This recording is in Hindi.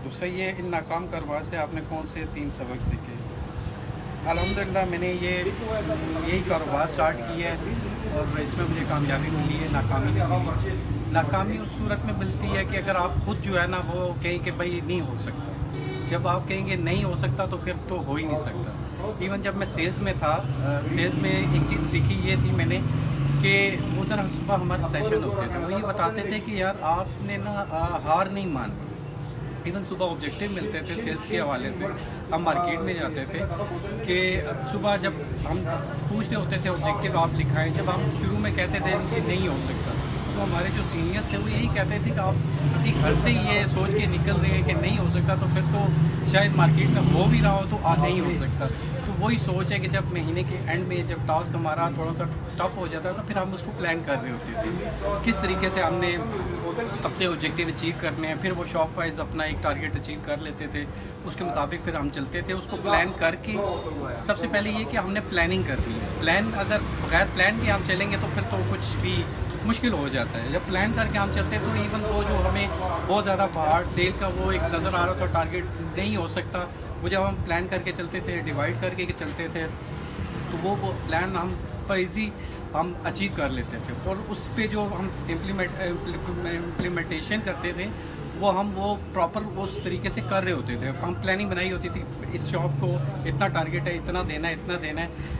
तो सही है, इन नाकाम कारोबार से आपने कौन से 3 सबक सीखे? अल्हम्दुलिल्लाह मैंने यही कारोबार स्टार्ट किया है और इसमें मुझे कामयाबी मिली है, नाकामी नहीं मिली। नाकामी उस सूरत में मिलती है कि अगर आप खुद जो है ना वो कहें कि भाई नहीं हो सकता। जब आप कहेंगे नहीं हो सकता तो फिर तो हो ही नहीं सकता। इवन जब मैं सेल्स में था, सेल्स में एक चीज़ सीखी ये थी मैंने कि उधर सुबह हमारे सेशन होते थे, वो ये बताते थे कि यार आपने ना हार नहीं माननी। इवन सुबह ऑब्जेक्टिव मिलते थे सेल्स के हवाले से, हम मार्केट में जाते थे कि सुबह जब हम पूछते होते थे ऑब्जेक्टिव आप लिखाएं, जब हम शुरू में कहते थे कि नहीं हो सकता तो हमारे जो सीनियर्स थे वो यही कहते थे कि आप अभी घर से ही ये सोच के निकल रहे हैं कि नहीं हो सकता तो फिर तो शायद मार्केट में हो भी रहा हो तो नहीं हो सकता। तो वही सोच है कि जब महीने के एंड में जब टास्क हमारा थोड़ा सा टफ हो जाता है तो फिर हम उसको प्लान कर रहे होते थे किस तरीके से हमने अपने ऑब्जेक्टिव अचीव करने हैं, फिर वो शॉप वाइज अपना एक टारगेट अचीव कर लेते थे, उसके मुताबिक फिर हम चलते थे। उसको प्लान करके सबसे पहले ये कि हमने प्लानिंग करनी है। प्लान अगर बगैर प्लान के हम चलेंगे तो फिर तो कुछ भी मुश्किल हो जाता है। जब प्लान करके हम चलते हैं तो इवन वो जो हमें बहुत ज़्यादा बाहर सेल का वो एक नज़र आ रहा था टारगेट नहीं हो सकता, वो जब हम प्लान करके चलते थे, डिवाइड करके चलते थे, तो वो प्लान हम पर ईजी हम अचीव कर लेते थे। और उस पे जो हम इम्प्लीमेंटेशन करते थे वो प्रॉपर उस तरीके से कर रहे होते थे। हम प्लानिंग बनाई होती थी, इस शॉप को इतना टारगेट है, इतना देना है, इतना देना है।